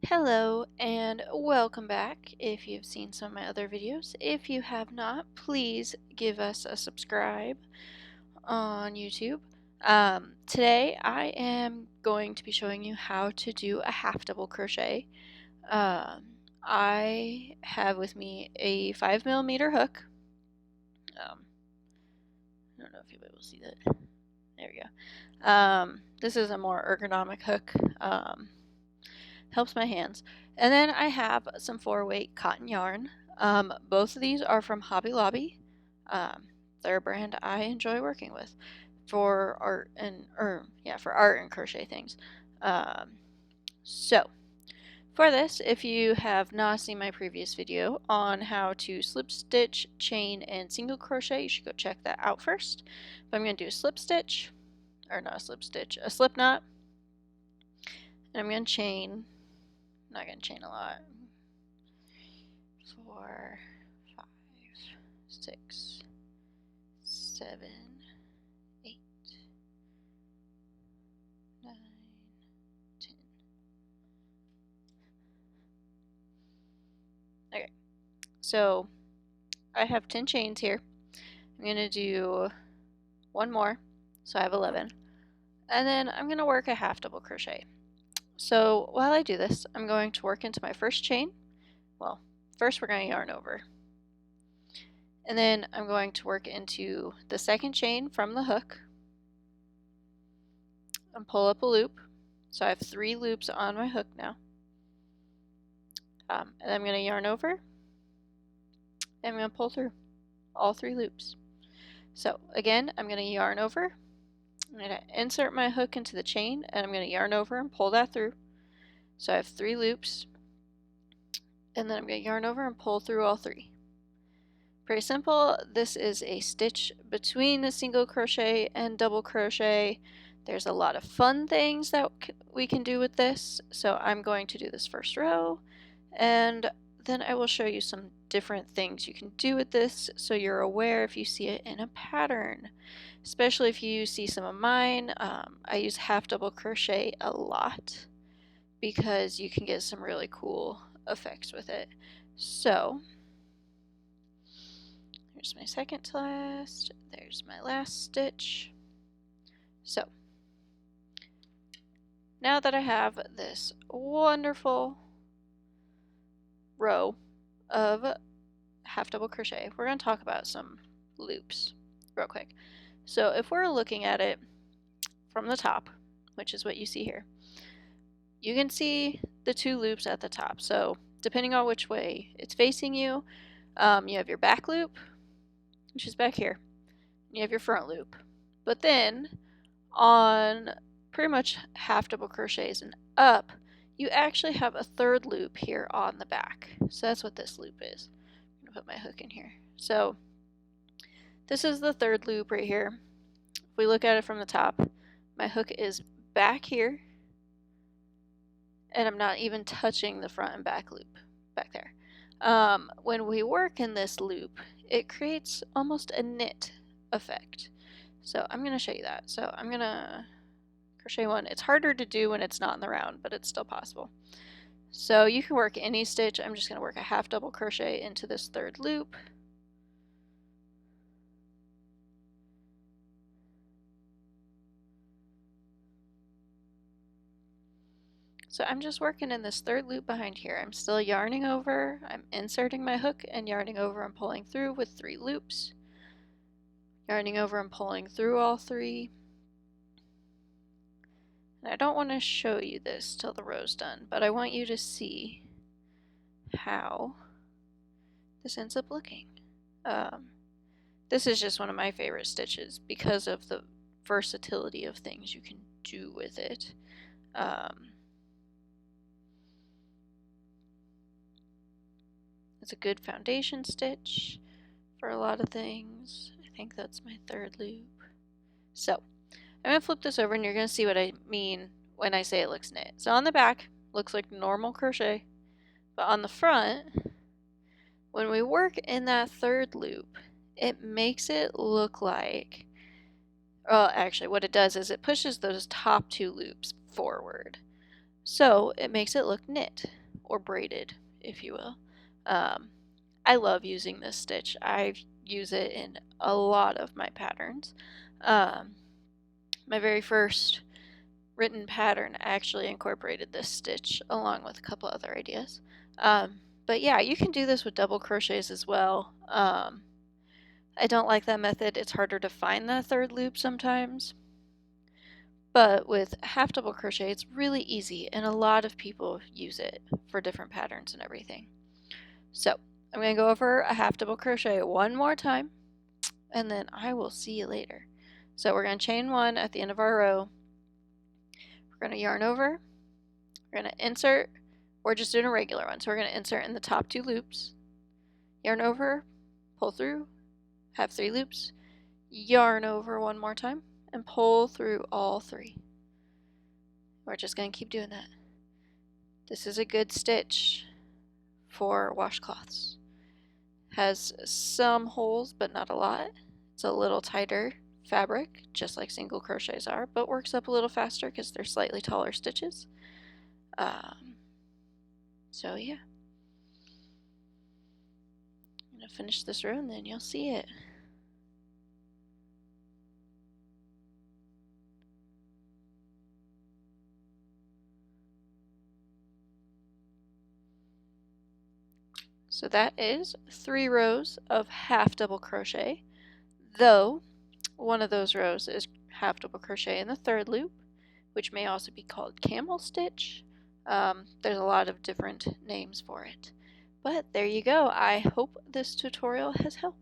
Hello and welcome back if you've seen some of my other videos. If you have not, please give us a subscribe on YouTube. Today I am going to be showing you how to do a half double crochet. I have with me a 5mm hook. I don't know if you'll be able to see that. There we go. This is a more ergonomic hook. Helps my hands. And then I have some 4-weight cotton yarn. Both of these are from Hobby Lobby. They're a brand I enjoy working with for art and crochet things. So for this, if you have not seen my previous video on how to slip stitch, chain, and single crochet, you should go check that out first. But I'm going to do a slip stitch, or not a slip stitch, a slip knot, and I'm going to chain. I'm not going to chain a lot. 4, 5, 6, 7, 8, 9, 10. Okay, so I have 10 chains here. I'm going to do one more, so I have 11. And then I'm going to work a half double crochet. So while I do this, I'm going to work into my first chain. Well, first we're going to yarn over. And then I'm going to work into the second chain from the hook and pull up a loop. So I have 3 loops on my hook now. And I'm going to yarn over and I'm going to pull through all 3 loops. So again, I'm going to yarn over. I'm going to insert my hook into the chain and I'm going to yarn over and pull that through. So I have 3 loops. And then I'm going to yarn over and pull through all 3. Pretty simple. This is a stitch between the single crochet and double crochet. There's a lot of fun things that we can do with this. So I'm going to do this first row and then I will show you some different things you can do with this so you're aware if you see it in a pattern. Especially if you see some of mine. I use half double crochet a lot because you can get some really cool effects with it. So here's my second to last, there's my last stitch. So now that I have this wonderful row of half double crochet, we're going to talk about some loops real quick. So if we're looking at it from the top, which is what you see here, you can see the 2 loops at the top. So depending on which way it's facing you, you have your back loop, which is back here, and you have your front loop. But then on pretty much half double crochets and up, you actually have a 3rd loop here on the back. So that's what this loop is. I'm going to put my hook in here. So this is the 3rd loop right here. If we look at it from the top, my hook is back here and I'm not even touching the front and back loop back there. When we work in this loop, it creates almost a knit effect. So I'm going to show you that. So I'm going to crochet one. It's harder to do when it's not in the round, but it's still possible. So you can work any stitch. I'm just going to work a half double crochet into this 3rd loop. So I'm just working in this 3rd loop behind here. I'm still yarning over, I'm inserting my hook and yarning over and pulling through with 3 loops. Yarning over and pulling through all 3. And I don't want to show you this till the row's done, but I want you to see how this ends up looking. This is just one of my favorite stitches because of the versatility of things you can do with it. It's a good foundation stitch for a lot of things. I think that's my 3rd loop. So I'm going to flip this over and you're going to see what I mean when I say it looks knit. So on the back, looks like normal crochet, but on the front, when we work in that 3rd loop, it makes it look like, well, actually what it does is it pushes those top 2 loops forward. So it makes it look knit or braided, if you will. I love using this stitch. I use it in a lot of my patterns. My very first written pattern actually incorporated this stitch along with a couple other ideas. But yeah, you can do this with double crochets as well. I don't like that method. It's harder to find the third loop sometimes. But with half double crochet, it's really easy, and a lot of people use it for different patterns and everything. So I'm going to go over a half double crochet one more time, and then I will see you later. So we're going to chain one at the end of our row. We're going to yarn over. We're going to insert. We're just doing a regular one, so we're going to insert in the top 2 loops, yarn over, pull through, have 3 loops, yarn over one more time, and pull through all 3. We're just going to keep doing that. This is a good stitch for washcloths. Has some holes, but not a lot. It's a little tighter fabric, just like single crochets are, but works up a little faster because they're slightly taller stitches. So yeah. I'm going to finish this row and then you'll see it. So that is 3 rows of half double crochet, though one of those rows is half double crochet in the 3rd loop, which may also be called camel stitch. There's a lot of different names for it. But there you go. I hope this tutorial has helped.